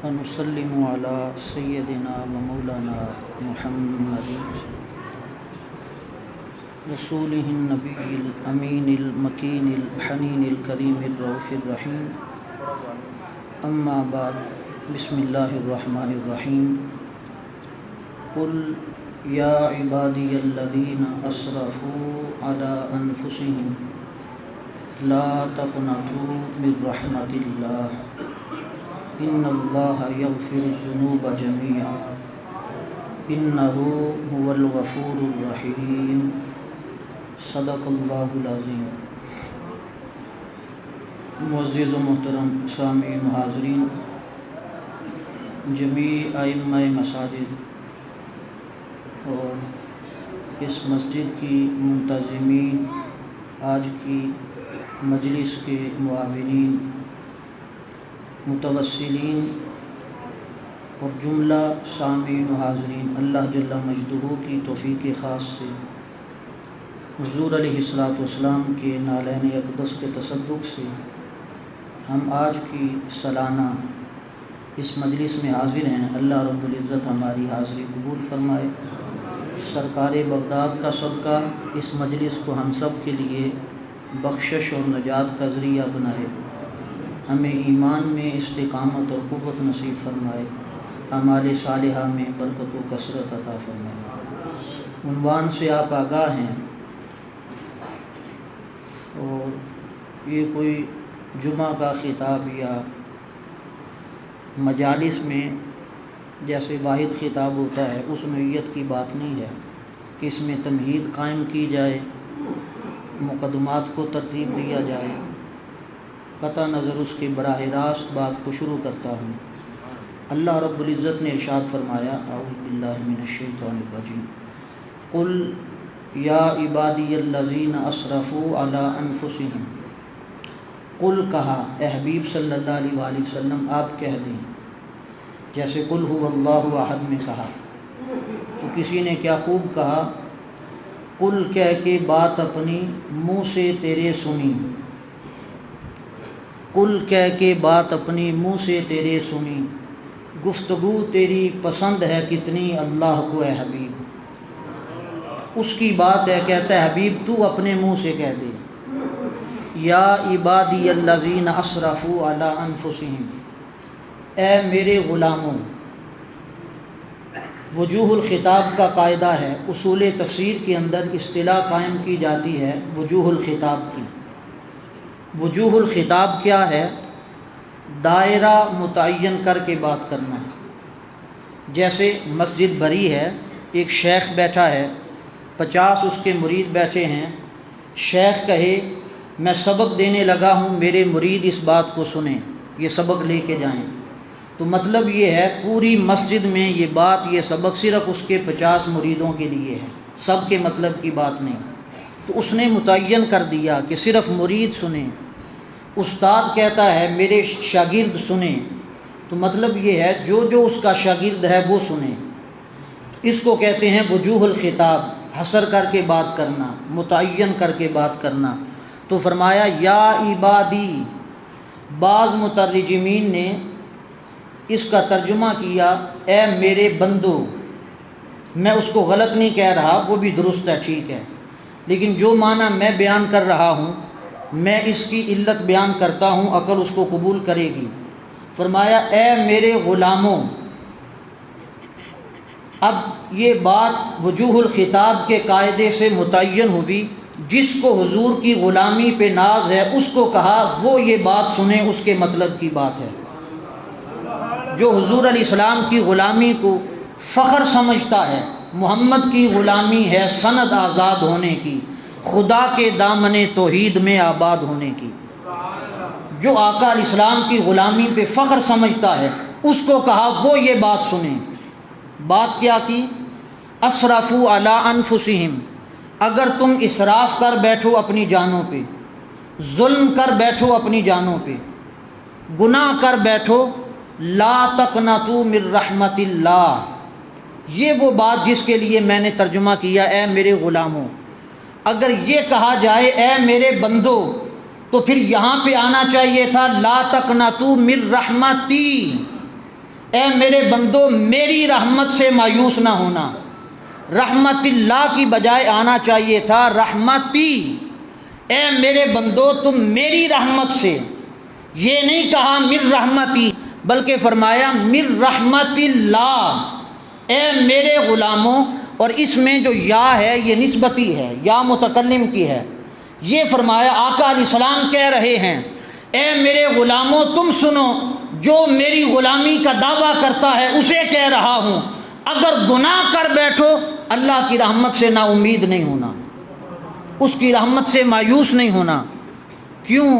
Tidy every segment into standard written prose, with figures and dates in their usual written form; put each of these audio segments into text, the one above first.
ونسلم على سيدنا ومولانا محمد رسوله النبي الأمين المكين الحنين الكريم الرؤوف الرحيم أما بعد بسم الله الرحمن الرحيم قل يا عبادي الذين أسرفوا على أنفسهم لا تقنطوا من رحمة الله إن الله يغفر الذنوب جميعا إنه هو الغفور الرحيم صدق اللہ العظیم۔ معزز و محترم سامعین و حاضرین، جمیع ائمہ مساجد اور اس مسجد کی منتظمین، آج کی مجلس کے معاونین، متوسلین اور جملہ سامعین و حاضرین، اللہ جل مجدہ کی توفیق خاص سے حضور علیہ السلام کے نالین اقدس کے تصدق سے ہم آج کی سالانہ اس مجلس میں حاضر ہیں۔ اللہ رب العزت ہماری حاضری قبول فرمائے۔ سرکار بغداد کا صدقہ اس مجلس کو ہم سب کے لیے بخشش اور نجات کا ذریعہ بنائے، ہمیں ایمان میں استقامت اور قوت نصیب فرمائے، اعمال صالحہ میں برکت و کثرت عطا فرمائے۔ عنوان سے آپ آگاہ ہیں، اور یہ کوئی جمعہ کا خطاب یا مجالس میں جیسے واحد خطاب ہوتا ہے اس نوعیت کی بات نہیں ہے کہ اس میں تمہید قائم کی جائے، مقدمات کو ترتیب دیا جائے۔ قطع نظر اس کے براہ راست بات کو شروع کرتا ہوں۔ اللہ رب العزت نے ارشاد فرمایا، اعوذ باللہ من الشیطان الرجیم، قل یا عبادی الذین اسرفوا علی انفسہم۔ قل کہا، اے حبیب صلی اللہ علیہ وآلہ وسلم آپ کہہ دیں، جیسے قل هو اللہ احد میں کہا تو کسی نے کیا خوب کہا، قل کہہ کے بات اپنی منہ سے تیرے سنی، قل کہہ کے بات اپنی منہ سے تیرے سنی، گفتگو تیری پسند ہے کتنی اللہ کو اے حبیب۔ اس کی بات ہے، کہتا ہے حبیب تو اپنے منہ سے کہہ دے، یا عبادی الذین اسرفوا علی انفسہم، اے میرے غلاموں۔ وجوہ الخطاب کا قاعدہ ہے، اصول تفسیر کے اندر اصطلاح قائم کی جاتی ہے وجوہ الخطاب کی۔ وجوہ الخطاب کیا ہے؟ دائرہ متعین کر کے بات کرنا۔ جیسے مسجد بھری ہے، ایک شیخ بیٹھا ہے، 50 اس کے مرید بیٹھے ہیں، شیخ کہے میں سبق دینے لگا ہوں، میرے مرید اس بات کو سنیں، یہ سبق لے کے جائیں، تو مطلب یہ ہے پوری مسجد میں یہ بات، یہ سبق صرف اس کے 50 مریدوں کے لیے ہے، سب کے مطلب کی بات نہیں۔ تو اس نے متعین کر دیا کہ صرف مرید سنیں۔ استاد کہتا ہے میرے شاگرد سنیں، تو مطلب یہ ہے جو جو اس کا شاگرد ہے وہ سنیں۔ اس کو کہتے ہیں وجوہ الخطاب، حصر کر کے بات کرنا، متعین کر کے بات کرنا۔ تو فرمایا یا عبادی، بعض مترجمین نے اس کا ترجمہ کیا اے میرے بندو۔ میں اس کو غلط نہیں کہہ رہا، وہ بھی درست ہے، ٹھیک ہے، لیکن جو معنی میں بیان کر رہا ہوں میں اس کی علت بیان کرتا ہوں، عقل اس کو قبول کرے گی۔ فرمایا اے میرے غلاموں۔ اب یہ بات وجوہ الخطاب کے قاعدے سے متعین ہوئی، جس کو حضور کی غلامی پہ ناز ہے اس کو کہا وہ یہ بات سنیں، اس کے مطلب کی بات ہے۔ جو حضور علیہ السلام کی غلامی کو فخر سمجھتا ہے، محمد کی غلامی ہے سند آزاد ہونے کی، خدا کے دامن توحید میں آباد ہونے کی۔ جو آقا علیہ السلام کی غلامی پہ فخر سمجھتا ہے اس کو کہا وہ یہ بات سنیں۔ بات کیا کی؟ اسرفوا علی انفسہم، اگر تم اسراف کر بیٹھو اپنی جانوں پہ، ظلم کر بیٹھو اپنی جانوں پہ، گناہ کر بیٹھو، لا تقنطوا من رحمت اللہ، یہ وہ بات جس کے لیے میں نے ترجمہ کیا اے میرے غلاموں۔ اگر یہ کہا جائے اے میرے بندو تو پھر یہاں پہ آنا چاہیے تھا لا تقنطوا من رحمتی، اے میرے بندو میری رحمت سے مایوس نہ ہونا، رحمت اللہ کی بجائے آنا چاہیے تھا رحمتی، اے میرے بندو تم میری رحمت سے، یہ نہیں کہا من رحمتی بلکہ فرمایا من رحمت اللہ، اے میرے غلاموں، اور اس میں جو یا ہے یہ نسبتی ہے، یا متکلم کی ہے، یہ فرمایا آقا علیہ السلام کہہ رہے ہیں اے میرے غلاموں تم سنو، جو میری غلامی کا دعویٰ کرتا ہے اسے کہہ رہا ہوں، اگر گناہ کر بیٹھو اللہ کی رحمت سے نا امید نہیں ہونا، اس کی رحمت سے مایوس نہیں ہونا۔ کیوں؟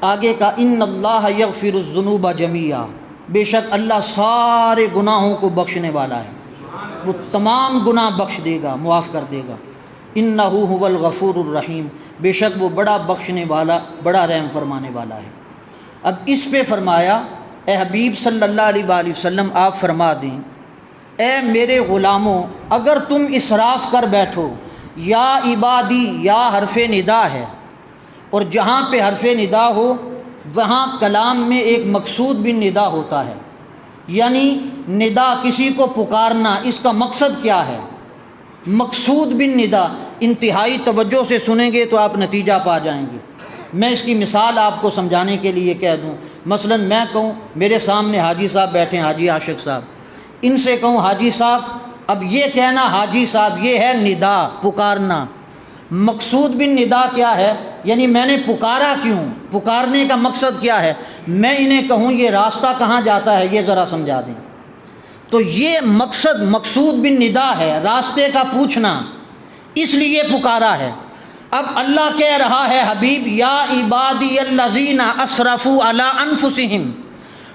آگے کا ان اللہ یغفر الذنوب جمیعا، بے شک اللہ سارے گناہوں کو بخشنے والا ہے، وہ تمام گناہ بخش دے گا، معاف کر دے گا۔ انہ هو الغفور الرحیم، بے شک وہ بڑا بخشنے والا، بڑا رحم فرمانے والا ہے۔ اب اس پہ فرمایا اے حبیب صلی اللہ علیہ وآلہ وسلم آپ فرما دیں اے میرے غلاموں اگر تم اسراف کر بیٹھو، یا عبادی یا حرف ندا ہے، اور جہاں پہ حرف ندا ہو وہاں کلام میں ایک مقصود بن ندا ہوتا ہے، یعنی ندا کسی کو پکارنا، اس کا مقصد کیا ہے؟ مقصود بن ندا، انتہائی توجہ سے سنیں گے تو آپ نتیجہ پا جائیں گے۔ میں اس کی مثال آپ کو سمجھانے کے لیے کہہ دوں، مثلا میں کہوں میرے سامنے حاجی صاحب بیٹھے ہیں، حاجی عاشق صاحب، ان سے کہوں حاجی صاحب، اب یہ کہنا حاجی صاحب یہ ہے ندا، پکارنا۔ مقصود بن ندا کیا ہے؟ یعنی میں نے پکارا کیوں، پکارنے کا مقصد کیا ہے؟ میں انہیں کہوں یہ راستہ کہاں جاتا ہے، یہ ذرا سمجھا دیں، تو یہ مقصد مقصود بن ندا ہے، راستے کا پوچھنا، اس لیے پکارا ہے۔ اب اللہ کہہ رہا ہے حبیب یا عبادی الذین اسرفوا علی انفسہم،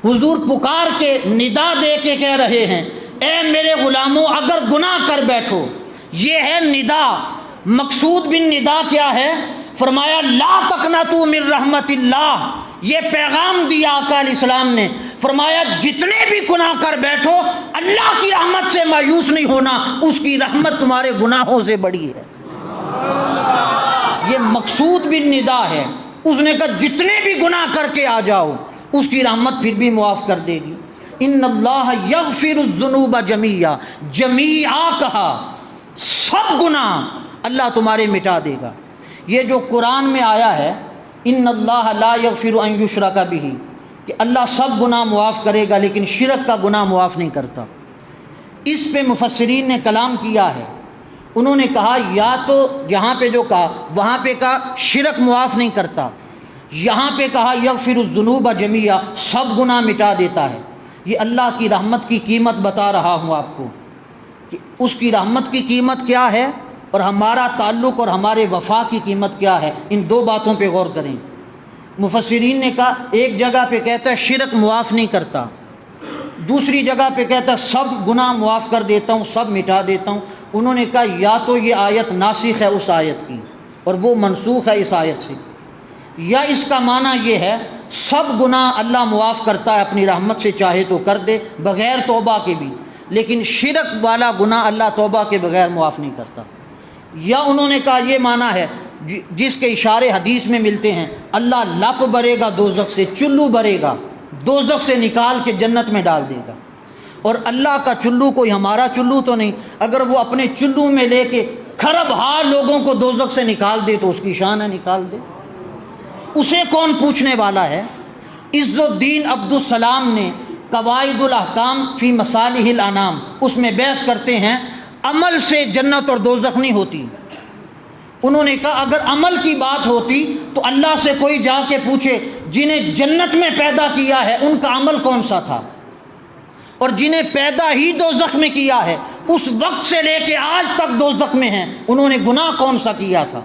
حضور پکار کے ندا دے کے کہہ رہے ہیں اے میرے غلاموں اگر گناہ کر بیٹھو، یہ ہے ندا۔ مقصود بن ندا کیا ہے؟ فرمایا لا تقنطوا من رحمت اللہ، یہ پیغام دیا آقا علیہ السلام نے، فرمایا جتنے بھی گناہ کر بیٹھو اللہ کی رحمت سے مایوس نہیں ہونا، اس کی رحمت تمہارے گناہوں سے بڑی ہے۔ یہ مقصود بن ندا ہے، اس نے کہا جتنے بھی گناہ کر کے آ جاؤ اس کی رحمت پھر بھی معاف کر دے گی۔ ان اللہ یغفر الذنوب جمیعا، جمیعا کہا، سب گناہ اللہ تمہارے مٹا دے گا۔ یہ جو قرآن میں آیا ہے ان اللہ لا یغفر ان یشرک بہ، کہ اللہ سب گناہ معاف کرے گا لیکن شرک کا گناہ معاف نہیں کرتا، اس پہ مفسرین نے کلام کیا ہے۔ انہوں نے کہا یا تو یہاں پہ جو کہا وہاں پہ کہا شرک معاف نہیں کرتا، یہاں پہ کہا یغفر الذنوب جمیعا، سب گناہ مٹا دیتا ہے۔ یہ اللہ کی رحمت کی قیمت بتا رہا ہوں آپ کو کہ اس کی رحمت کی قیمت کیا ہے اور ہمارا تعلق اور ہمارے وفا کی قیمت کیا ہے، ان دو باتوں پہ غور کریں۔ مفسرین نے کہا ایک جگہ پہ کہتا ہے شرک معاف نہیں کرتا، دوسری جگہ پہ کہتا ہے سب گناہ معاف کر دیتا ہوں، سب مٹا دیتا ہوں۔ انہوں نے کہا یا تو یہ آیت ناسخ ہے اس آیت کی اور وہ منسوخ ہے اس آیت سے، یا اس کا معنی یہ ہے سب گناہ اللہ معاف کرتا ہے اپنی رحمت سے، چاہے تو کر دے بغیر توبہ کے بھی، لیکن شرک والا گناہ اللہ توبہ کے بغیر معاف نہیں کرتا۔ یا انہوں نے کہا یہ معنی ہے جس کے اشارے حدیث میں ملتے ہیں، اللہ لپ بھرے گا دوزخ سے، چلو بھرے گا دوزخ سے نکال کے جنت میں ڈال دے گا، اور اللہ کا چلو کوئی ہمارا چلو تو نہیں، اگر وہ اپنے چلو میں لے کے کھرب ہار لوگوں کو دوزخ سے نکال دے تو اس کی شان ہے، نکال دے، اسے کون پوچھنے والا ہے۔ عز الدین عبد السلام نے قواعد الاحکام فی مصالح الانام، اس میں بحث کرتے ہیں عمل سے جنت اور دوزخ نہیں ہوتی۔ انہوں نے کہا اگر عمل کی بات ہوتی تو اللہ سے کوئی جا کے پوچھے جنہیں جنت میں پیدا کیا ہے ان کا عمل کون سا تھا، اور جنہیں پیدا ہی دوزخ میں کیا ہے اس وقت سے لے کے آج تک دوزخ میں ہیں انہوں نے گناہ کون سا کیا تھا۔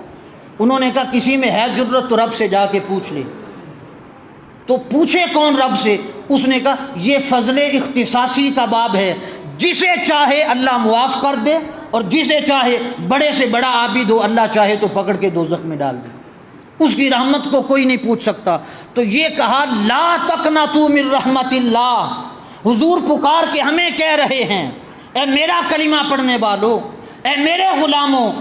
انہوں نے کہا کسی میں ہے جرت تو رب سے جا کے پوچھ لے، تو پوچھے کون رب سے؟ اس نے کہا یہ فضل اختصاصی کا باب ہے، جسے چاہے اللہ معاف کر دے اور جسے چاہے بڑے سے بڑا عابد ہو اللہ چاہے تو پکڑ کے دوزخ میں ڈال دے، اس کی رحمت کو کوئی نہیں پوچھ سکتا۔ تو یہ کہا لا تقنطوا من رحمت اللہ، حضور پکار کے ہمیں کہہ رہے ہیں اے میرا کلمہ پڑھنے والو، اے میرے غلاموں،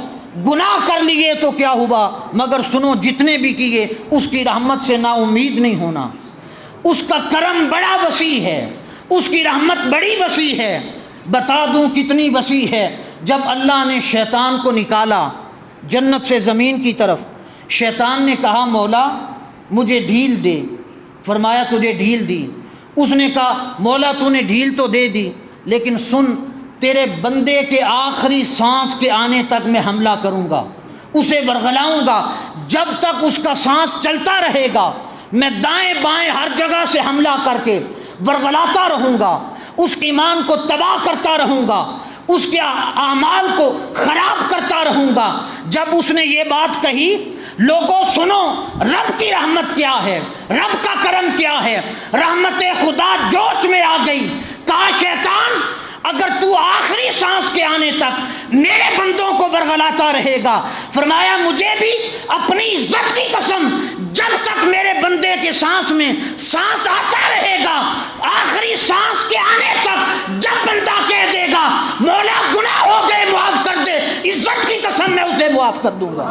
گناہ کر لیے تو کیا ہوا، مگر سنو جتنے بھی کیے اس کی رحمت سے نا امید نہیں ہونا۔ اس کا کرم بڑا وسیع ہے، اس کی رحمت بڑی وسیع ہے۔ بتا دوں کتنی وسیع ہے؟ جب اللہ نے شیطان کو نکالا جنت سے زمین کی طرف، شیطان نے کہا مولا مجھے ڈھیل دے، فرمایا تجھے ڈھیل دی۔ اس نے کہا مولا تو نے ڈھیل تو دے دی، لیکن سن تیرے بندے کے آخری سانس کے آنے تک میں حملہ کروں گا، اسے ورغلاؤں گا، جب تک اس کا سانس چلتا رہے گا میں دائیں بائیں ہر جگہ سے حملہ کر کے ورغلاتا رہوں گا، اس کے ایمان کو تباہ کرتا رہوں گا، اس کے اعمال کو خراب کرتا رہوں گا۔ جب اس نے یہ بات کہی، لوگوں سنو رب کی رحمت کیا ہے، رب کا کرم کیا ہے، رحمت خدا جوش میں آ گئی۔ کہا شیطان اگر تو آخری سانس کے آنے تک میرے بندوں کو ورغلاتا رہے گا، فرمایا مجھے بھی اپنی عزت کی قسم جب تک میرے بندے کے سانس میں سانس آتا رہے گا، آخری سانس کے آنے تک جب بندہ کہہ دے گا مولا گناہ ہو گئے معاف کر دے، عزت کی قسم میں اسے معاف کر دوں گا۔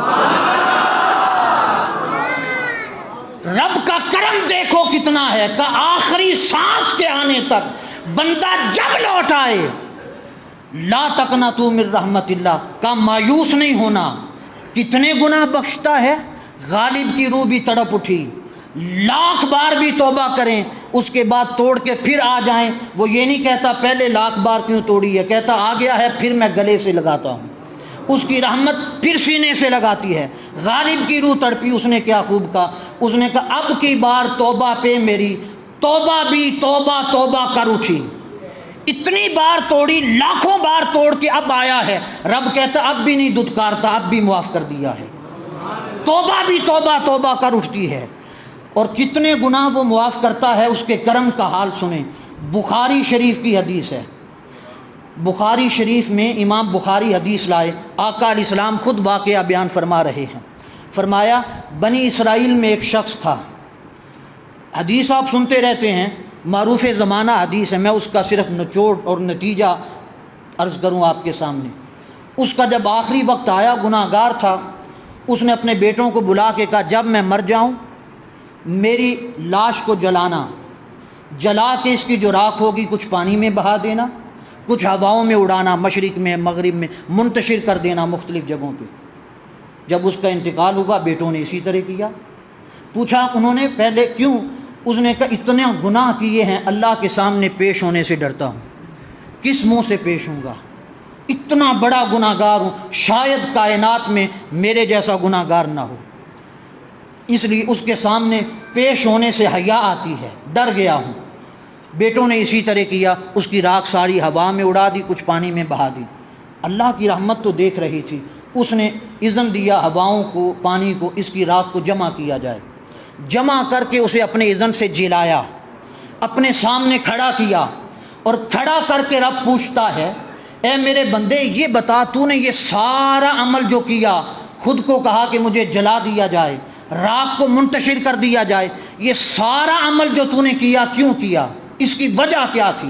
رب کا کرم دیکھو کتنا ہے کہ آخری سانس کے آنے تک بندہ جب لوٹ آئے، لا تقنطوا من رحمت اللہ کا مایوس نہیں ہونا۔ کتنے گناہ بخشتا ہے، غالب کی روح بھی تڑپ اٹھی، لاکھ بار بھی توبہ کریں اس کے بعد توڑ کے پھر آ جائیں، وہ یہ نہیں کہتا پہلے لاکھ بار کیوں توڑی ہے، کہتا آ گیا ہے پھر میں گلے سے لگاتا ہوں، اس کی رحمت پھر سینے سے لگاتی ہے۔ غالب کی روح تڑپی، اس نے کیا خوب کہا، اس نے کہا اب کی بار توبہ پہ میری توبہ بھی توبہ توبہ کر اٹھی، اتنی بار توڑی، لاکھوں بار توڑ کے اب آیا ہے۔ رب کہتا اب بھی نہیں دھتکارتا، اب بھی معاف کر دیا ہے۔ توبہ بھی توبہ توبہ کر اٹھتی ہے، اور کتنے گناہ وہ معاف کرتا ہے، اس کے کرم کا حال سنیں۔ بخاری شریف کی حدیث ہے، بخاری شریف میں امام بخاری حدیث لائے، آقا علیہ السلام خود واقعہ بیان فرما رہے ہیں۔ فرمایا بنی اسرائیل میں ایک شخص تھا، حدیث آپ سنتے رہتے ہیں، معروف زمانہ حدیث ہے، میں اس کا صرف نچوڑ اور نتیجہ عرض کروں آپ کے سامنے۔ اس کا جب آخری وقت آیا، گناہ گار تھا، اس نے اپنے بیٹوں کو بلا کے کہا جب میں مر جاؤں میری لاش کو جلانا، جلا کے اس کی جو راکھ ہوگی کچھ پانی میں بہا دینا، کچھ ہواؤں میں اڑانا، مشرق میں مغرب میں منتشر کر دینا مختلف جگہوں پہ۔ جب اس کا انتقال ہوا بیٹوں نے اسی طرح کیا۔ پوچھا انہوں نے پہلے کیوں؟ اس نے کہا اتنے گناہ کیے ہیں، اللہ کے سامنے پیش ہونے سے ڈرتا ہوں، کس منہ سے پیش ہوں گا، اتنا بڑا گناہ گار ہوں، شاید کائنات میں میرے جیسا گناہ گار نہ ہو، اس لیے اس کے سامنے پیش ہونے سے حیا آتی ہے، ڈر گیا ہوں۔ بیٹوں نے اسی طرح کیا، اس کی راکھ ساری ہوا میں اڑا دی، کچھ پانی میں بہا دی۔ اللہ کی رحمت تو دیکھ رہی تھی، اس نے اذن دیا ہواؤں کو، پانی کو، اس کی راکھ کو جمع کیا جائے، جمع کر کے اسے اپنے اذن سے جلایا، اپنے سامنے کھڑا کیا، اور کھڑا کر کے رب پوچھتا ہے اے میرے بندے یہ بتا تو نے یہ سارا عمل جو کیا، خود کو کہا کہ مجھے جلا دیا جائے، راکھ کو منتشر کر دیا جائے، یہ سارا عمل جو تو نے کیا کیوں کیا، اس کی وجہ کیا تھی؟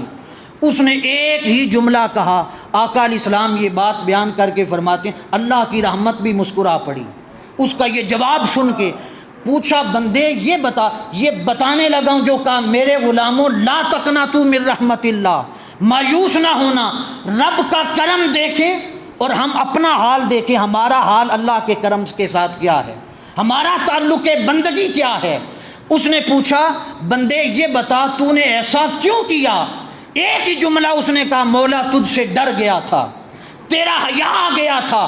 اس نے ایک ہی جملہ کہا۔ آقا علیہ السلام یہ بات بیان کر کے فرماتے ہیں اللہ کی رحمت بھی مسکرا پڑی اس کا یہ جواب سن کے۔ پوچھا بندے یہ بتا، یہ بتانے لگا ہوں جو کہا میرے غلاموں لا تقنطوا من رحمت اللہ، مایوس نہ ہونا، رب کا کرم دیکھیں اور ہم اپنا حال دیکھیں، ہمارا حال اللہ کے کرم کے ساتھ کیا ہے، ہمارا تعلق بندگی کیا ہے۔ اس نے پوچھا بندے یہ بتا تو نے ایسا کیوں کیا؟ ایک ہی جملہ اس نے کہا مولا تجھ سے ڈر گیا تھا، تیرا حیا آ گیا تھا،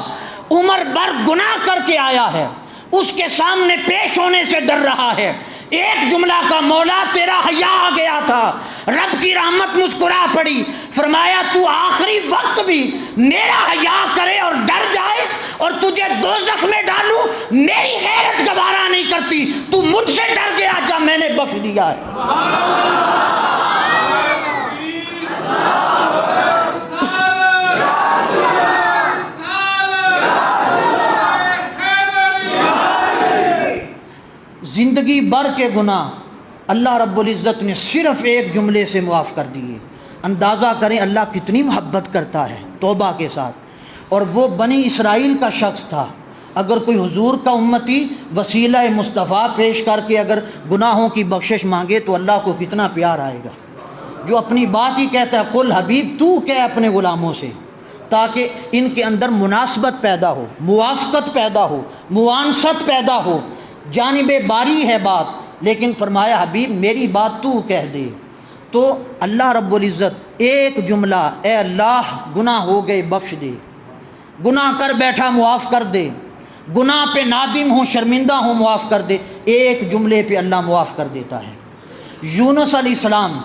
عمر بھر گناہ کر کے آیا ہے، اس کے سامنے پیش ہونے سے ڈر رہا ہے، ایک جملہ کا مولا تیرا حیا آ گیا تھا۔ رب کی رحمت مسکرا پڑی، فرمایا تو آخری وقت بھی میرا حیا کرے اور ڈر جائے اور تجھے دوزخ میں ڈالوں، میری غیرت گوارا نہیں کرتی، تو مجھ سے ڈر گیا جب میں نے بخش دیا ہے۔ زندگی بھر کے گناہ اللہ رب العزت نے صرف ایک جملے سے معاف کر دیے۔ اندازہ کریں اللہ کتنی محبت کرتا ہے توبہ کے ساتھ۔ اور وہ بنی اسرائیل کا شخص تھا، اگر کوئی حضور کا امتی وسیلہ مصطفیٰ پیش کر کے اگر گناہوں کی بخشش مانگے تو اللہ کو کتنا پیار آئے گا. جو اپنی بات ہی کہتا ہے قل حبیب تو کہ اپنے غلاموں سے، تاکہ ان کے اندر مناسبت پیدا ہو، موافقت پیدا ہو، موانست پیدا ہو. جانب باری ہے بات، لیکن فرمایا حبیب میری بات تو کہہ دے. تو اللہ رب العزت ایک جملہ، اے اللہ گناہ ہو گئے بخش دے، گناہ کر بیٹھا معاف کر دے، گناہ پہ نادم ہوں شرمندہ ہوں معاف کر دے، ایک جملے پہ اللہ معاف کر دیتا ہے. یونس علیہ السلام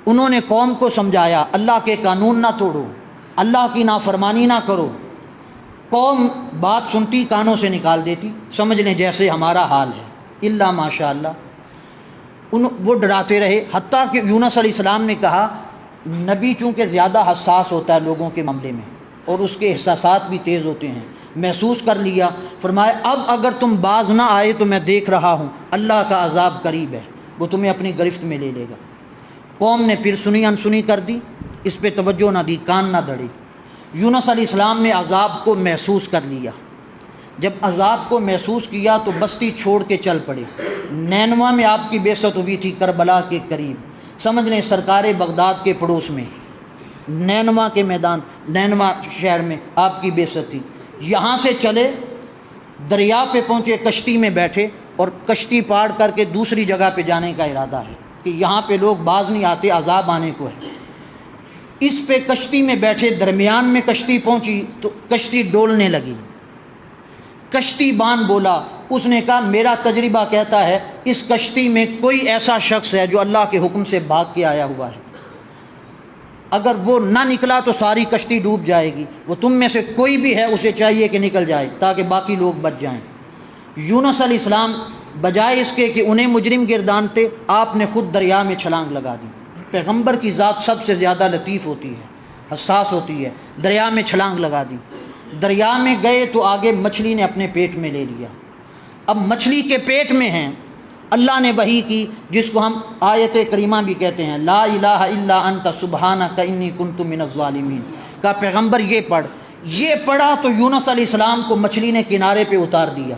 انہوں نے قوم کو سمجھایا اللہ کے قانون نہ توڑو، اللہ کی نافرمانی نہ کرو. قوم بات سنتی کانوں سے نکال دیتی، سمجھ لیں جیسے ہمارا حال ہے، الا ماشاء اللہ. وہ ڈراتے رہے، حتیٰ کہ یونس علیہ السلام نے کہا نبی چونکہ زیادہ حساس ہوتا ہے لوگوں کے معاملے میں اور اس کے احساسات بھی تیز ہوتے ہیں، محسوس کر لیا. فرمایا اب اگر تم باز نہ آئے تو میں دیکھ رہا ہوں اللہ کا عذاب قریب ہے، وہ تمہیں اپنی گرفت میں لے لے گا. قوم نے پھر سنی انسنی کر دی، اس پہ توجہ نہ دی، کان نہ دھڑے. یونس علیہ السلام نے عذاب کو محسوس کر لیا. جب عذاب کو محسوس کیا تو بستی چھوڑ کے چل پڑے. نینوا میں آپ کی بعثت ہوئی تھی، کربلا کے قریب، سمجھ لیں سرکار بغداد کے پڑوس میں، نینوا کے میدان، نینوا شہر میں آپ کی بعثت تھی. یہاں سے چلے، دریا پہ پہنچے، کشتی میں بیٹھے اور کشتی پاڑ کر کے دوسری جگہ پہ جانے کا ارادہ ہے کہ یہاں پہ لوگ باز نہیں آتے، عذاب آنے کو ہے. اس پہ کشتی میں بیٹھے، درمیان میں کشتی پہنچی تو کشتی ڈولنے لگی. کشتی بان بولا، اس نے کہا میرا تجربہ کہتا ہے اس کشتی میں کوئی ایسا شخص ہے جو اللہ کے حکم سے بھاگ کے آیا ہوا ہے، اگر وہ نہ نکلا تو ساری کشتی ڈوب جائے گی. وہ تم میں سے کوئی بھی ہے اسے چاہیے کہ نکل جائے تاکہ باقی لوگ بچ جائیں. یونس علیہ السلام بجائے اس کے کہ انہیں مجرم گردانتے، آپ نے خود دریا میں چھلانگ لگا دی. پیغمبر کی ذات سب سے زیادہ لطیف ہوتی ہے، حساس ہوتی ہے. دریا میں چھلانگ لگا دی. دریا میں گئے تو آگے مچھلی نے اپنے پیٹ میں لے لیا. اب مچھلی کے پیٹ میں ہیں، اللہ نے وحی کی جس کو ہم آیت کریمہ بھی کہتے ہیں، لا الہ الا انت سبحانک انی کنت من الظالمین کا پیغمبر یہ پڑھا تو یونس علیہ السلام کو مچھلی نے کنارے پہ اتار دیا.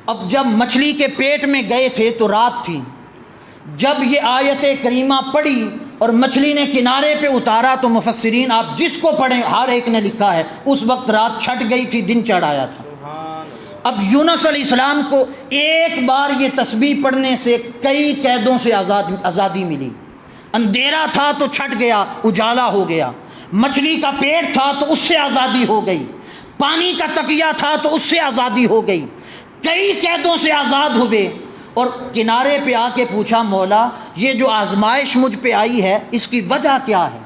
اب جب مچھلی کے پیٹ میں گئے تھے تو رات تھی. جب یہ آیت کریمہ پڑھی اور مچھلی نے کنارے پہ اتارا تو مفسرین آپ جس کو پڑھیں ہر ایک نے لکھا ہے اس وقت رات چھٹ گئی تھی، دن چڑھ آیا تھا. اب یونس علیہ السلام کو ایک بار یہ تسبیح پڑھنے سے کئی قیدوں سے آزادی ملی. اندھیرا تھا تو چھٹ گیا، اجالا ہو گیا. مچھلی کا پیٹ تھا تو اس سے آزادی ہو گئی. پانی کا تکیہ تھا تو اس سے آزادی ہو گئی. کئی قیدوں سے آزاد ہوئے اور کنارے پہ آ کے پوچھا مولا یہ جو آزمائش مجھ پہ آئی ہے اس کی وجہ کیا ہے؟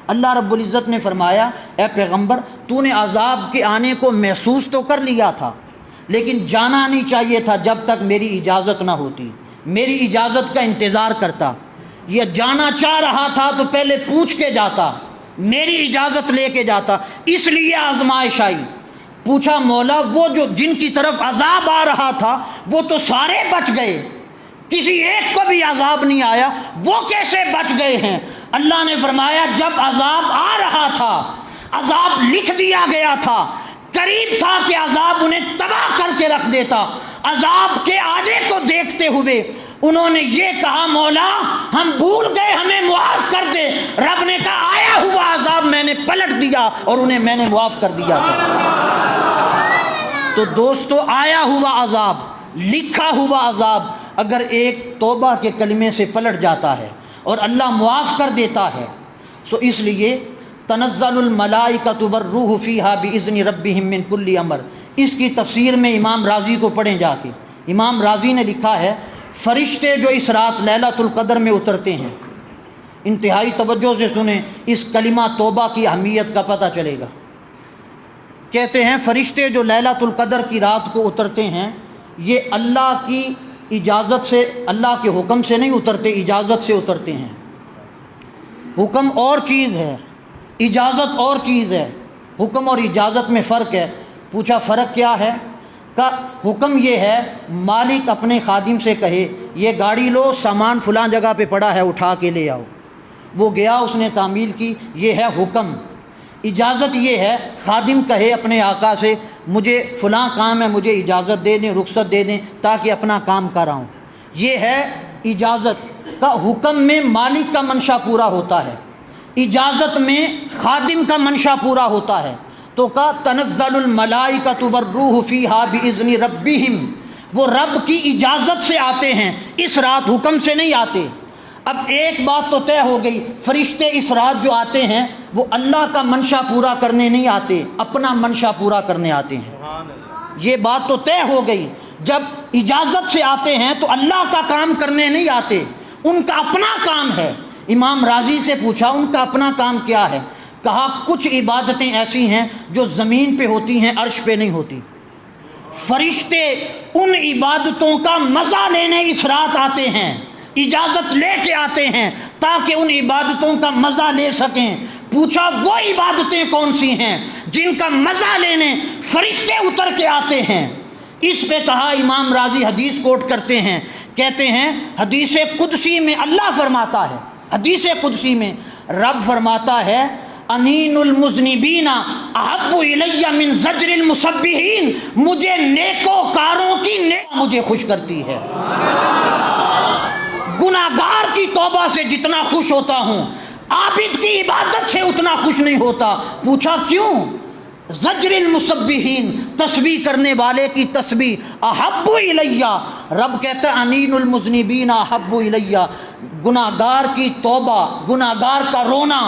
اللہ رب العزت نے فرمایا اے پیغمبر تو نے عذاب کے آنے کو محسوس تو کر لیا تھا لیکن جانا نہیں چاہیے تھا جب تک میری اجازت نہ ہوتی، میری اجازت کا انتظار کرتا. یہ جانا چاہ رہا تھا تو پہلے پوچھ کے جاتا، میری اجازت لے کے جاتا، اس لیے آزمائش آئی. پوچھا مولا وہ جو جن کی طرف عذاب آ رہا تھا وہ تو سارے بچ گئے، کسی ایک کو بھی عذاب نہیں آیا، وہ کیسے بچ گئے ہیں؟ اللہ نے فرمایا جب عذاب آ رہا تھا، عذاب لکھ دیا گیا تھا، قریب تھا کہ عذاب انہیں تباہ کر کے رکھ دیتا. عذاب کے آنے کو دیکھتے ہوئے انہوں نے یہ کہا مولا ہم بھول گئے، ہمیں معاف کر دے. رب نے کہا آیا ہوا عذاب میں نے پلٹ دیا اور انہیں میں نے معاف کر دیا تھا. تو دوستو آیا ہوا عذاب، لکھا ہوا عذاب اگر ایک توبہ کے کلمے سے پلٹ جاتا ہے اور اللہ معاف کر دیتا ہے سو اس لیے تنزل الملائکۃ والروح فیہا باذن ربہم من کل امر. اس کی تفسیر میں امام راضی کو پڑھیں جا کے. امام راضی نے لکھا ہے فرشتے جو اس رات لیلۃ القدر میں اترتے ہیں، انتہائی توجہ سے سنیں، اس کلمہ توبہ کی اہمیت کا پتہ چلے گا. کہتے ہیں فرشتے جو لیلۃ القدر کی رات کو اترتے ہیں یہ اللہ کی اجازت سے، اللہ کے حکم سے نہیں اترتے، اجازت سے اترتے ہیں. حکم اور چیز ہے، اجازت اور چیز ہے. حکم اور اجازت میں فرق ہے. پوچھا فرق کیا ہے؟ کا حکم یہ ہے مالک اپنے خادم سے کہے یہ گاڑی لو، سامان فلاں جگہ پہ پڑا ہے اٹھا کے لے آؤ، وہ گیا اس نے تعمیل کی، یہ ہے حکم. اجازت یہ ہے خادم کہے اپنے آقا سے مجھے فلاں کام ہے، مجھے اجازت دے دیں، رخصت دے دیں تاکہ اپنا کام کراؤں، یہ ہے اجازت کا حکم میں مالک کا منشا پورا ہوتا ہے، اجازت میں خادم کا منشا پورا ہوتا ہے۔ تو کا تنزل الملائکۃ والروح فیہا باذن ربہم، وہ رب کی اجازت سے آتے ہیں، اس رات حکم سے نہیں آتے۔ اب ایک بات تو طے ہو گئی، فرشتے اس رات جو آتے ہیں وہ اللہ کا منشا پورا کرنے نہیں آتے، اپنا منشا پورا کرنے آتے ہیں، یہ بات تو طے ہو گئی۔ جب اجازت سے آتے ہیں تو اللہ کا کام کرنے نہیں آتے، ان کا اپنا کام ہے۔ امام راضی سے پوچھا ان کا اپنا کام کیا ہے؟ کہا کچھ عبادتیں ایسی ہیں جو زمین پہ ہوتی ہیں، عرش پہ نہیں ہوتی۔ فرشتے ان عبادتوں کا مزہ لینے اس رات آتے ہیں، اجازت لے کے آتے ہیں تاکہ ان عبادتوں کا مزہ لے سکیں۔ پوچھا وہ عبادتیں کون سی ہیں جن کا مزہ لینے فرشتے اتر کے آتے ہیں؟ اس پہ کہا امام راضی حدیث کوٹ کرتے ہیں، کہتے ہیں حدیث قدسی میں اللہ فرماتا ہے، حدیث قدسی میں رب فرماتا ہے انین المذنبین احب الی من زجر المسبحین، مجھے نیکوکاروں کی نیک مجھے خوش کرتی ہے، گناہگار کی توبہ سے جتنا خوش ہوتا ہوں عابد کی عبادت سے اتنا خوش نہیں ہوتا۔ پوچھا کیوں؟ زجر المسبحین، تسبیح کرنے والے کی تسبیح احب الیہ، رب کہتا ہے انین المذنبین احب الیہ، گناہگار کی توبہ، گناہگار کا رونا،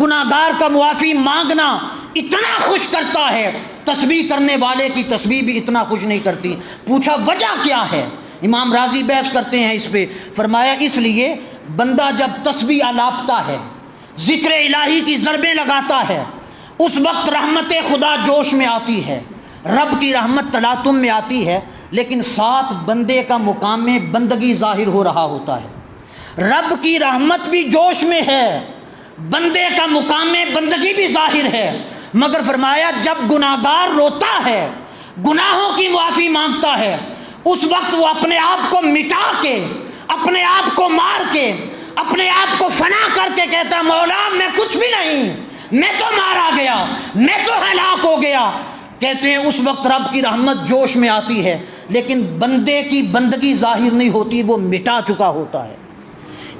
گناہگار کا معافی مانگنا اتنا خوش کرتا ہے، تسبیح کرنے والے کی تسبیح بھی اتنا خوش نہیں کرتی۔ پوچھا وجہ کیا ہے؟ امام راضی بحث کرتے ہیں اس پہ، فرمایا اس لیے بندہ جب تسبیح الاپتا ہے، ذکر الہی کی ضربیں لگاتا ہے، اس وقت رحمت خدا جوش میں آتی ہے، رب کی رحمت تلاطم میں آتی ہے، لیکن ساتھ بندے کا مقام میں بندگی ظاہر ہو رہا ہوتا ہے، رب کی رحمت بھی جوش میں ہے، بندے کا مقام میں بندگی بھی ظاہر ہے، مگر فرمایا جب گناہگار روتا ہے، گناہوں کی معافی مانگتا ہے، اس وقت وہ اپنے آپ کو مٹا کے، اپنے آپ کو مار کے، اپنے آپ کو فنا کر کے کہتا ہے مولا میں کچھ بھی نہیں، میں تو مارا گیا، میں تو ہلاک ہو گیا۔ کہتے ہیں اس وقت رب کی رحمت جوش میں آتی ہے، لیکن بندے کی بندگی ظاہر نہیں ہوتی، وہ مٹا چکا ہوتا ہے۔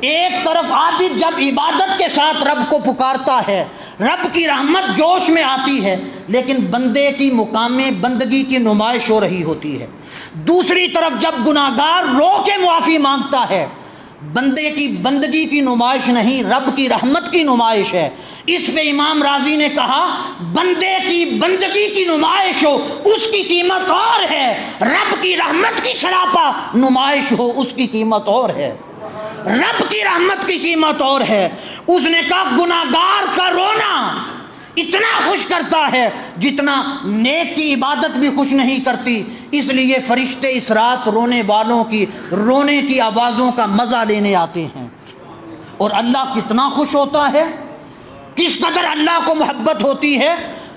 ایک طرف عابد جب عبادت کے ساتھ رب کو پکارتا ہے، رب کی رحمت جوش میں آتی ہے، لیکن بندے کی مقام میں بندگی کی نمائش ہو رہی ہوتی ہے۔ دوسری طرف جب گناہگار رو کے معافی مانگتا ہے، بندے کی بندگی کی نمائش نہیں، رب کی رحمت کی نمائش ہے۔ اس پہ امام راضی نے کہا بندے کی بندگی کی نمائش ہو اس کی قیمت اور ہے، رب کی رحمت کی سراپا نمائش ہو اس کی قیمت اور ہے، رب کی رحمت کی قیمت اور ہے۔ اس نے کہا گناہگار کا رونا اتنا خوش کرتا ہے جتنا نیک کی عبادت بھی خوش نہیں کرتی، اس لیے فرشتے اس رات رونے والوں کی رونے کی آوازوں کا مزہ لینے آتے ہیں۔ اور اللہ کتنا خوش ہوتا ہے، کس قدر اللہ کو محبت ہوتی ہے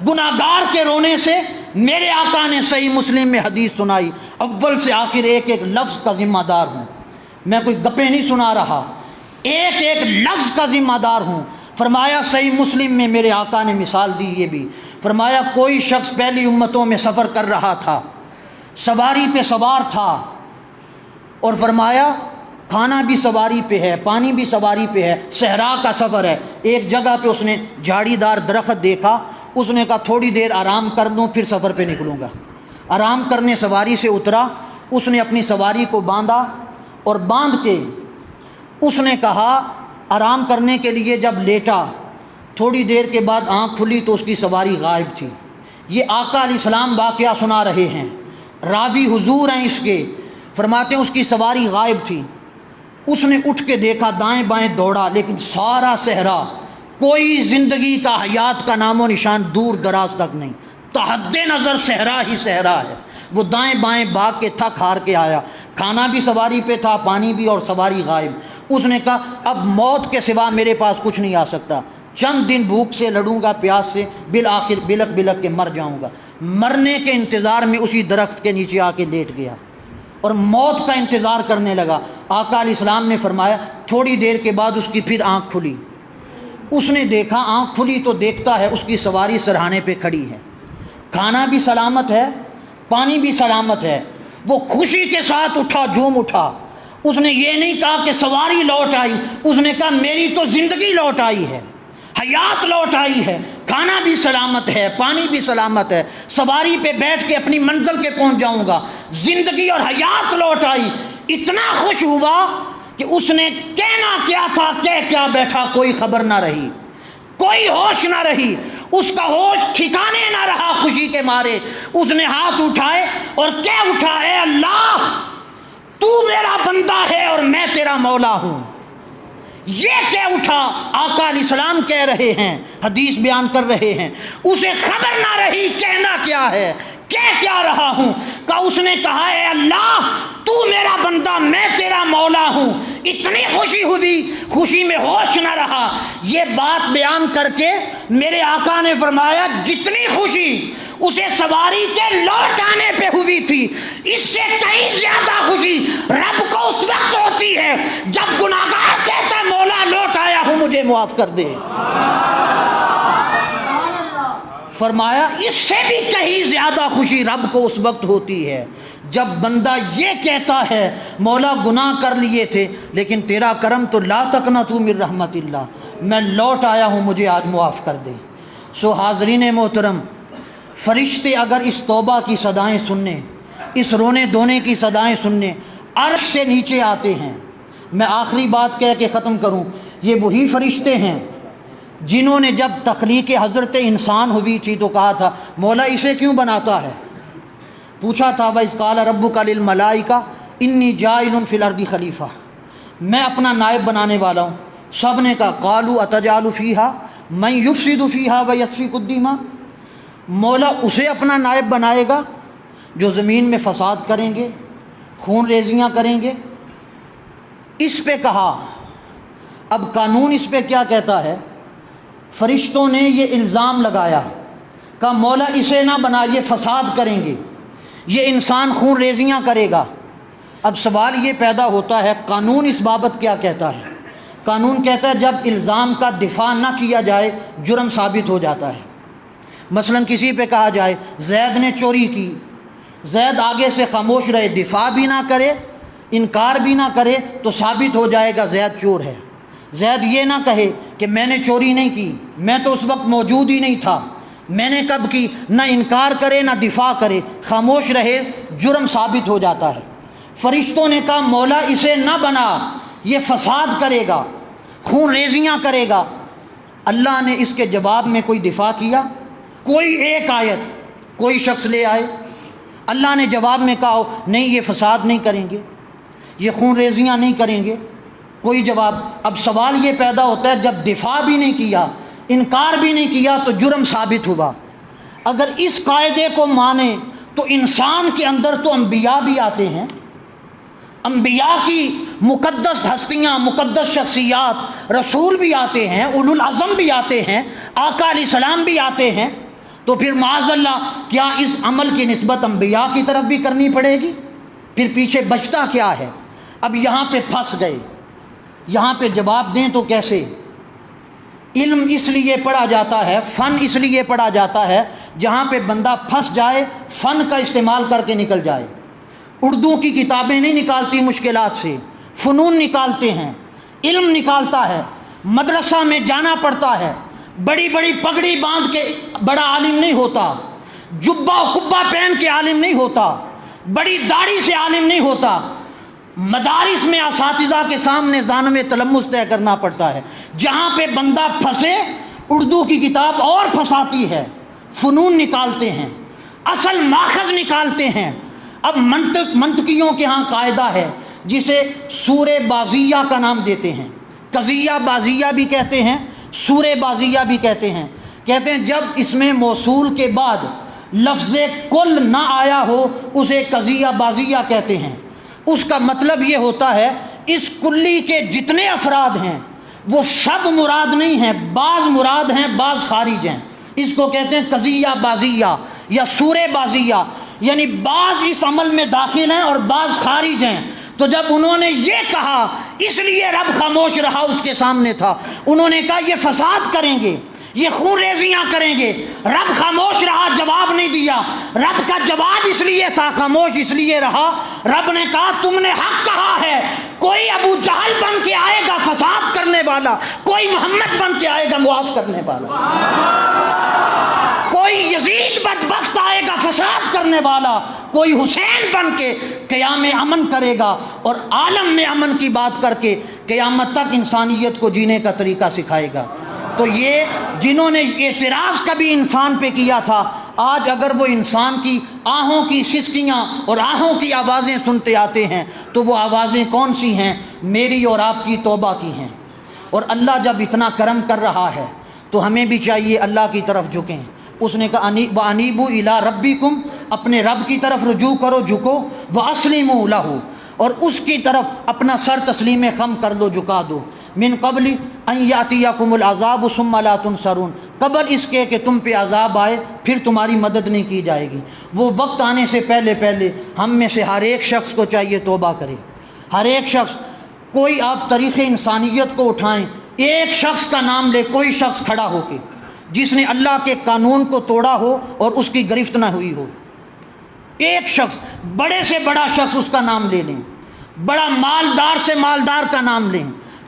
گناہگار کے رونے سے۔ میرے آقا نے صحیح مسلم میں حدیث سنائی، اول سے آخر ایک ایک لفظ کا ذمہ دار ہوں، میں کوئی گپیں نہیں سنا رہا، ایک ایک لفظ کا ذمہ دار ہوں۔ فرمایا صحیح مسلم میں میرے آقا نے مثال دی یہ بھی، فرمایا کوئی شخص پہلی امتوں میں سفر کر رہا تھا، سواری پہ سوار تھا، اور فرمایا کھانا بھی سواری پہ ہے، پانی بھی سواری پہ ہے، صحرا کا سفر ہے۔ ایک جگہ پہ اس نے جھاڑی دار درخت دیکھا، اس نے کہا تھوڑی دیر آرام کر لوں پھر سفر پہ نکلوں گا۔ آرام کرنے سواری سے اترا، اس نے اپنی سواری کو باندھا، اور باندھ کے اس نے کہا آرام کرنے کے لیے جب لیٹا، تھوڑی دیر کے بعد آنکھ کھلی تو اس کی سواری غائب تھی۔ یہ آقا علیہ السلام واقعہ سنا رہے ہیں، راوی حضور ہیں اس کے، فرماتے ہیں اس کی سواری غائب تھی۔ اس نے اٹھ کے دیکھا، دائیں بائیں دوڑا، لیکن سارا صحرا، کوئی زندگی کا حیات کا نام و نشان دور دراز تک نہیں، تحد نظر صحرا ہی صحرا ہے۔ وہ دائیں بائیں بھاگ کے تھک ہار کے آیا، کھانا بھی سواری پہ تھا، پانی بھی، اور سواری غائب۔ اس نے کہا اب موت کے سوا میرے پاس کچھ نہیں آ سکتا، چند دن بھوک سے لڑوں گا، پیاس سے، بالآخر بلک بلک کے مر جاؤں گا۔ مرنے کے انتظار میں اسی درخت کے نیچے آ کے لیٹ گیا اور موت کا انتظار کرنے لگا۔ آقا علیہ السلام نے فرمایا تھوڑی دیر کے بعد اس کی پھر آنکھ کھلی، اس نے دیکھا، آنکھ کھلی تو دیکھتا ہے اس کی سواری سرہانے پہ کھڑی ہے، کھانا بھی سلامت ہے، پانی بھی سلامت ہے۔ وہ خوشی کے ساتھ اٹھا، جھوم اٹھا۔ اس نے یہ نہیں کہا کہ سواری لوٹ آئی، اس نے کہا میری تو زندگی لوٹ آئی ہے، حیات لوٹ آئی ہے، کھانا بھی سلامت ہے، پانی بھی سلامت ہے، سواری پہ بیٹھ کے اپنی منزل کے پہنچ جاؤں گا، زندگی اور حیات لوٹ آئی۔ اتنا خوش ہوا کہ اس نے کہنا کیا تھا کہہ کیا بیٹھا، کوئی خبر نہ رہی، کوئی ہوش نہ رہی، اس کا ہوش ٹھکانے نہ رہا خوشی کے مارے۔ اس نے ہاتھ اٹھائے اور کہہ اٹھا، اے اللہ تو میرا بندہ ہے اور میں تیرا مولا ہوں۔ یہ کہہ اٹھا، آقا علیہ السلام کہہ رہے ہیں، حدیث بیان کر رہے ہیں، اسے خبر نہ رہی کہنا کیا ہے، کہہ کیا رہا ہوں۔ کہ اس نے کہا، اے اللہ تو میرا بندہ، میں تیرا مولا ہوں۔ اتنی خوشی ہوئی، خوشی میں ہوش نہ رہا۔ یہ بات بیان کر کے میرے آقا نے فرمایا جتنی خوشی اسے سواری کے لوٹ آنے پہ ہوئی تھی، اس سے کہیں زیادہ خوشی رب کو اس وقت ہوتی ہے جب گناہگار کہتا ہے مولا لوٹ آیا ہوں، مجھے معاف کر دے۔ فرمایا اس سے بھی کہیں زیادہ خوشی رب کو اس وقت ہوتی ہے جب بندہ یہ کہتا ہے مولا گناہ کر لیے تھے لیکن تیرا کرم تو لا تقنطوا من رحمت اللہ، میں لوٹ آیا ہوں، مجھے آج معاف کر دے۔ سو حاضرین محترم، فرشتے اگر اس توبہ کی صدائیں سننے، اس رونے دھونے کی صدائیں سننے عرش سے نیچے آتے ہیں۔ میں آخری بات کہہ کے ختم کروں، یہ وہی فرشتے ہیں جنہوں نے جب تخلیق حضرت انسان ہوئی تھی تو کہا تھا مولا اسے کیوں بناتا ہے؟ پوچھا تھا وَإِذْ قَالَ رَبُّكَ لِلْمَلَائِكَةِ إِنِّي جَاعِلٌ فِي الْأَرْضِ خلیفہ، میں اپنا نائب بنانے والا ہوں۔ سب نے کہا قَالُوا أَتَجْعَلُ فِيهَا مَن يُفْسِدُ فِيهَا وَيَسْفِكُ الدِّمَاءَ، مولا اسے اپنا نائب بنائے گا جو زمین میں فساد کریں گے، خون ریزیاں کریں گے۔ اس پہ کہا، اب قانون اس پہ کیا کہتا ہے؟ فرشتوں نے یہ الزام لگایا، کہا مولا اسے نہ بنا، یہ فساد کریں گے، یہ انسان خون ریزیاں کرے گا۔ اب سوال یہ پیدا ہوتا ہے قانون اس بابت کیا کہتا ہے؟ قانون کہتا ہے جب الزام کا دفاع نہ کیا جائے جرم ثابت ہو جاتا ہے۔ مثلا کسی پہ کہا جائے زید نے چوری کی، زید آگے سے خاموش رہے، دفاع بھی نہ کرے، انکار بھی نہ کرے تو ثابت ہو جائے گا زید چور ہے۔ زید یہ نہ کہے کہ میں نے چوری نہیں کی، میں تو اس وقت موجود ہی نہیں تھا، میں نے کب کی، نہ انکار کرے نہ دفاع کرے، خاموش رہے، جرم ثابت ہو جاتا ہے۔ فرشتوں نے کہا مولا اسے نہ بنا، یہ فساد کرے گا، خون ریزیاں کرے گا۔ اللہ نے اس کے جواب میں کوئی دفاع کیا؟ کوئی ایک آیت کوئی شخص لے آئے؟ اللہ نے جواب میں کہا نہیں یہ فساد نہیں کریں گے، یہ خون ریزیاں نہیں کریں گے، کوئی جواب۔ اب سوال یہ پیدا ہوتا ہے جب دفاع بھی نہیں کیا، انکار بھی نہیں کیا تو جرم ثابت ہوا۔ اگر اس قاعدے کو مانے تو انسان کے اندر تو انبیاء بھی آتے ہیں، انبیاء کی مقدس ہستیاں، مقدس شخصیات، رسول بھی آتے ہیں، اولو العزم بھی آتے ہیں، آقا علیہ السلام بھی آتے ہیں، تو پھر معاذ اللہ کیا اس عمل کی نسبت انبیاء کی طرف بھی کرنی پڑے گی؟ پھر پیچھے بچتا کیا ہے؟ اب یہاں پہ پھنس گئے، یہاں پہ جواب دیں تو کیسے؟ علم اس لیے پڑھا جاتا ہے، فن اس لیے پڑھا جاتا ہے جہاں پہ بندہ پھنس جائے فن کا استعمال کر کے نکل جائے۔ اردو کی کتابیں نہیں نکالتی مشکلات سے، فنون نکالتے ہیں، علم نکالتا ہے، مدرسہ میں جانا پڑتا ہے، بڑی بڑی پگڑی باندھ کے بڑا عالم نہیں ہوتا، جبہ و قبہ پہن کے عالم نہیں ہوتا، بڑی داڑھی سے عالم نہیں ہوتا، مدارس میں اساتذہ کے سامنے ذانب تلمس طے کرنا پڑتا ہے۔ جہاں پہ بندہ پھنسے اردو کی کتاب اور پھنساتی ہے، فنون نکالتے ہیں، اصل ماخذ نکالتے ہیں۔ اب منطقیوں کے ہاں قاعدہ ہے جسے سور بازیہ کا نام دیتے ہیں، قضیہ بازیہ بھی کہتے ہیں، سور بازیہ بھی کہتے ہیں۔ کہتے ہیں جب اس میں موصول کے بعد لفظ کل نہ آیا ہو اسے قضیہ بازیہ کہتے ہیں۔ اس کا مطلب یہ ہوتا ہے اس کلی کے جتنے افراد ہیں وہ سب مراد نہیں ہیں، بعض مراد ہیں، بعض خارج ہیں۔ اس کو کہتے ہیں قضیہ بازیہ یا سور بازیہ، یعنی بعض اس عمل میں داخل ہیں اور بعض خارج ہیں۔ تو جب انہوں نے یہ کہا اس لیے رب خاموش رہا، اس کے سامنے تھا، انہوں نے کہا یہ فساد کریں گے، یہ خون ریزیاں کریں گے، رب خاموش رہا، جواب نہیں دیا۔ رب کا جواب اس لیے تھا، خاموش اس لیے رہا، رب نے کہا تم نے حق کہا ہے، کوئی ابو جہل بن کے آئے گا فساد کرنے والا، کوئی محمد بن کے آئے گا معاف کرنے والا، کوئی یزید بدبخت آئے گا فساد کرنے والا، کوئی حسین بن کے قیام امن کرے گا اور عالم میں امن کی بات کر کے قیامت تک انسانیت کو جینے کا طریقہ سکھائے گا۔ تو یہ جنہوں نے اعتراض کبھی انسان پہ کیا تھا، آج اگر وہ انسان کی آہوں کی سسکیاں اور آہوں کی آوازیں سنتے آتے ہیں تو وہ آوازیں کون سی ہیں؟ میری اور آپ کی توبہ کی ہیں۔ اور اللہ جب اتنا کرم کر رہا ہے تو ہمیں بھی چاہیے اللہ کی طرف جھکیں۔ اس نے کہا وَأَنِيبُوا إِلَىٰ رَبِّكُمْ، اپنے رب کی طرف رجوع کرو، جھکو، وَأَسْلِمُوا لَهُ، اور اس کی طرف اپنا سر تسلیم خم کر دو، جھکا دو، من قبل ان یاتیکم العذاب ثم لا تنصرون، قبل اس کے کہ تم پہ عذاب آئے پھر تمہاری مدد نہیں کی جائے گی۔ وہ وقت آنے سے پہلے ہم میں سے ہر ایک شخص کو چاہیے توبہ کرے، ہر ایک شخص۔ کوئی آپ تاریخ انسانیت کو اٹھائیں، ایک شخص کا نام لے، کوئی شخص کھڑا ہو کے جس نے اللہ کے قانون کو توڑا ہو اور اس کی گرفت نہ ہوئی ہو، ایک شخص، بڑے سے بڑا شخص اس کا نام لے لیں، بڑا مالدار سے مالدار کا نام لیں،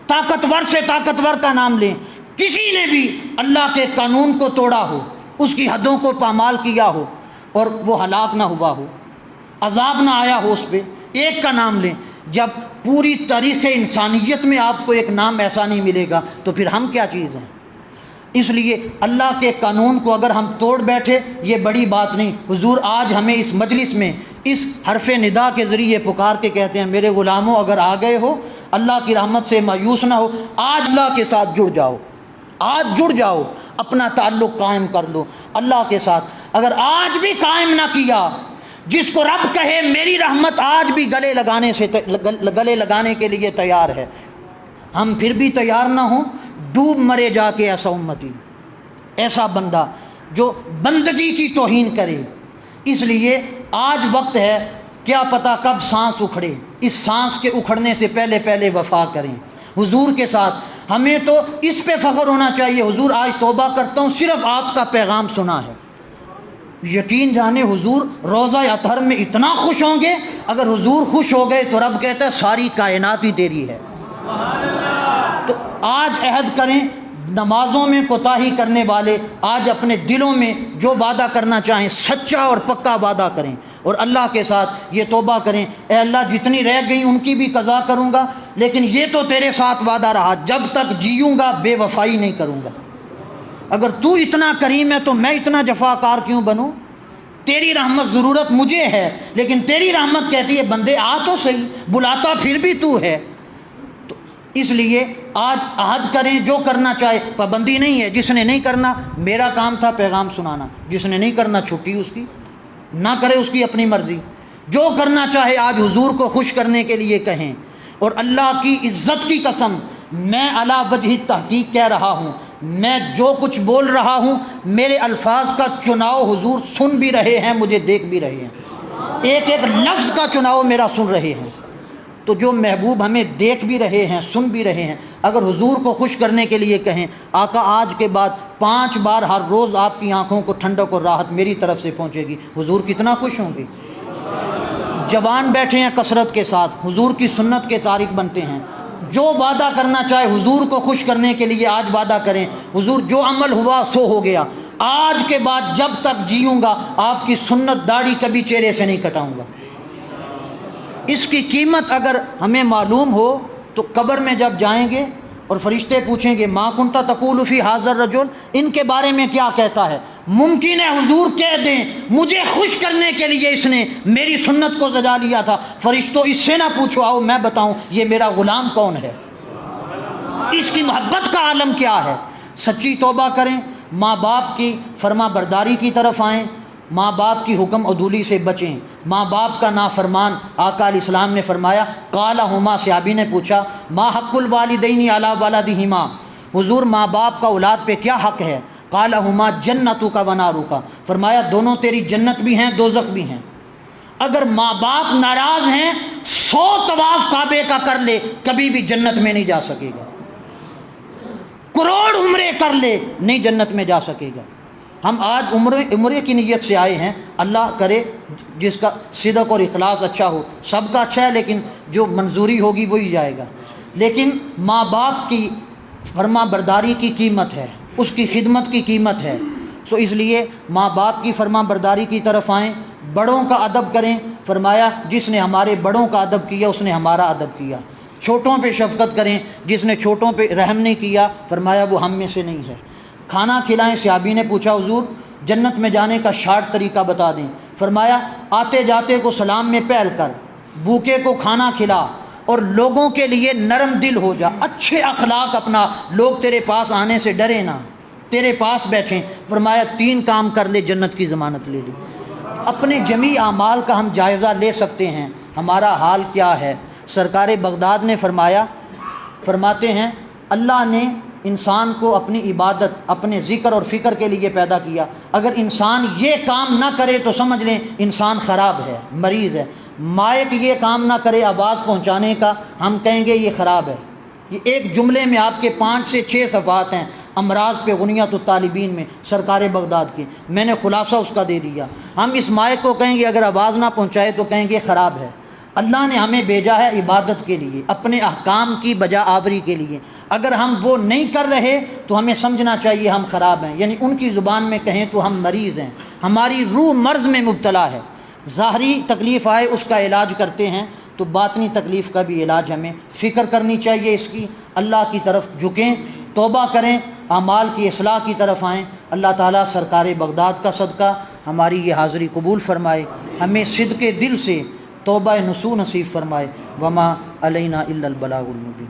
طاقتور سے طاقتور کا نام لیں، کسی نے بھی اللہ کے قانون کو توڑا ہو، اس کی حدوں کو پامال کیا ہو اور وہ ہلاک نہ ہوا ہو، عذاب نہ آیا ہو اس پہ، ایک کا نام لیں۔ جب پوری تاریخ انسانیت میں آپ کو ایک نام ایسا نہیں ملے گا تو پھر ہم کیا چیز ہیں؟ اس لیے اللہ کے قانون کو اگر ہم توڑ بیٹھے یہ بڑی بات نہیں۔ حضور آج ہمیں اس مجلس میں اس حرف ندا کے ذریعے پکار کے کہتے ہیں میرے غلاموں اگر آ گئے ہو اللہ کی رحمت سے مایوس نہ ہو، آج اللہ کے ساتھ جڑ جاؤ، آج جڑ جاؤ، اپنا تعلق قائم کر لو اللہ کے ساتھ۔ اگر آج بھی قائم نہ کیا، جس کو رب کہے میری رحمت آج بھی گلے لگانے کے لیے تیار ہے، ہم پھر بھی تیار نہ ہوں، ڈوب مرے جا کے ایسا امتی، ایسا بندہ جو بندگی کی توہین کرے۔ اس لیے آج وقت ہے، کیا پتہ کب سانس اکھڑے، اس سانس کے اکھڑنے سے پہلے وفا کریں حضور کے ساتھ۔ ہمیں تو اس پہ فخر ہونا چاہیے، حضور آج توبہ کرتا ہوں صرف آپ کا پیغام سنا ہے۔ یقین جانے حضور روضہ اطہر میں اتنا خوش ہوں گے، اگر حضور خوش ہو گئے تو رب کہتا ہے ساری کائنات ہی تیری ہے۔ تو آج عہد کریں، نمازوں میں کوتاہی کرنے والے آج اپنے دلوں میں جو وعدہ کرنا چاہیں سچا اور پکا وعدہ کریں اور اللہ کے ساتھ یہ توبہ کریں، اے اللہ جتنی رہ گئی ان کی بھی قضا کروں گا، لیکن یہ تو تیرے ساتھ وعدہ رہا، جب تک جیوں گا بے وفائی نہیں کروں گا۔ اگر تو اتنا کریم ہے تو میں اتنا جفاکار کیوں بنوں؟ تیری رحمت ضرورت مجھے ہے، لیکن تیری رحمت کہتی ہے بندے آ تو صحیح، بلاتا پھر بھی تو ہے۔ تو اس لیے آج عہد کریں، جو کرنا چاہے، پابندی نہیں ہے، جس نے نہیں کرنا میرا کام تھا پیغام سنانا، جس نے نہیں کرنا چھٹی اس کی، نہ کرے اس کی اپنی مرضی، جو کرنا چاہے آج حضور کو خوش کرنے کے لیے کہیں۔ اور اللہ کی عزت کی قسم میں علی وجہ تحقیق کہہ رہا ہوں، میں جو کچھ بول رہا ہوں میرے الفاظ کا چناؤ حضور سن بھی رہے ہیں، مجھے دیکھ بھی رہے ہیں، ایک ایک لفظ کا چناؤ میرا سن رہے ہیں۔ تو جو محبوب ہمیں دیکھ بھی رہے ہیں، سن بھی رہے ہیں، اگر حضور کو خوش کرنے کے لیے کہیں آقا آج کے بعد 5 بار ہر روز آپ کی آنکھوں کو ٹھنڈک اور راحت میری طرف سے پہنچے گی، حضور کتنا خوش ہوں گے۔ جوان بیٹھے ہیں کثرت کے ساتھ، حضور کی سنت کے تارک بنتے ہیں، جو وعدہ کرنا چاہے حضور کو خوش کرنے کے لیے آج وعدہ کریں، حضور جو عمل ہوا سو ہو گیا، آج کے بعد جب تک جیوں گا آپ کی سنت داڑھی کبھی چہرے سے نہیں کٹاؤں گا۔ اس کی قیمت اگر ہمیں معلوم ہو تو قبر میں جب جائیں گے اور فرشتے پوچھیں گے ما کنت تقول فی ھذا الرجل، ان کے بارے میں کیا کہتا ہے؟ ممکن ہے حضور کہہ دیں مجھے خوش کرنے کے لیے اس نے میری سنت کو سجا لیا تھا، فرشتوں اس سے نہ پوچھو، آؤ میں بتاؤں یہ میرا غلام کون ہے، اس کی محبت کا عالم کیا ہے۔ سچی توبہ کریں، ماں باپ کی فرما برداری کی طرف آئیں، ماں باپ کی حکم عدولی سے بچیں، ماں باپ کا نافرمان آقا علیہ السلام نے فرمایا قالہما، صحابی نے پوچھا ما حق الوالدین علی ولدہما، حضور ماں باپ کا اولاد پہ کیا حق ہے؟ قالہما جنتک و نارک، فرمایا دونوں تیری جنت بھی ہیں دوزخ بھی ہیں۔ اگر ماں باپ ناراض ہیں 100 طواف کعبے کا کر لے کبھی بھی جنت میں نہیں جا سکے گا، کروڑ عمرے کر لے نہیں جنت میں جا سکے گا۔ ہم آج عمرے کی نیت سے آئے ہیں، اللہ کرے جس کا صدق اور اخلاص اچھا ہو، سب کا اچھا ہے لیکن جو منظوری ہوگی وہی جائے گا، لیکن ماں باپ کی فرما برداری کی قیمت ہے، اس کی خدمت کی قیمت ہے، سو اس لیے ماں باپ کی فرما برداری کی طرف آئیں، بڑوں کا ادب کریں۔ فرمایا جس نے ہمارے بڑوں کا ادب کیا اس نے ہمارا ادب کیا۔ چھوٹوں پہ شفقت کریں، جس نے چھوٹوں پہ رحم نہیں کیا فرمایا وہ ہم میں سے نہیں ہے۔ کھانا کھلائیں، صحابی نے پوچھا حضور جنت میں جانے کا شارٹ طریقہ بتا دیں، فرمایا آتے جاتے کو سلام میں پہل کر، بھوکے کو کھانا کھلا اور لوگوں کے لیے نرم دل ہو جا، اچھے اخلاق اپنا، لوگ تیرے پاس آنے سے ڈرے نہ، تیرے پاس بیٹھیں۔ فرمایا 3 کام کر لے جنت کی ضمانت لے لی۔ اپنے جمیع اعمال کا ہم جائزہ لے سکتے ہیں، ہمارا حال کیا ہے۔ سرکار بغداد نے فرماتے ہیں اللہ نے انسان کو اپنی عبادت، اپنے ذکر اور فکر کے لیے پیدا کیا، اگر انسان یہ کام نہ کرے تو سمجھ لیں انسان خراب ہے، مریض ہے۔ مائک یہ کام نہ کرے آواز پہنچانے کا، ہم کہیں گے یہ خراب ہے۔ یہ ایک جملے میں آپ کے 5 سے 6 صفحات ہیں امراض پہ غنیت الطالبین میں سرکار بغداد کی، میں نے خلاصہ اس کا دے دیا۔ ہم اس مائک کو کہیں گے اگر آواز نہ پہنچائے تو کہیں گے خراب ہے۔ اللہ نے ہمیں بھیجا ہے عبادت کے لیے، اپنے احکام کی بجا آوری کے لیے، اگر ہم وہ نہیں کر رہے تو ہمیں سمجھنا چاہیے ہم خراب ہیں، یعنی ان کی زبان میں کہیں تو ہم مریض ہیں، ہماری روح مرض میں مبتلا ہے۔ ظاہری تکلیف آئے اس کا علاج کرتے ہیں تو باطنی تکلیف کا بھی علاج ہمیں فکر کرنی چاہیے، اس کی اللہ کی طرف جھکیں، توبہ کریں، اعمال کی اصلاح کی طرف آئیں۔ اللہ تعالیٰ سرکار بغداد کا صدقہ ہماری یہ حاضری قبول فرمائے، ہمیں صدق دل سے توبہ نصوح نصیب فرمائے۔ وما علینا الا البلاغ المبین۔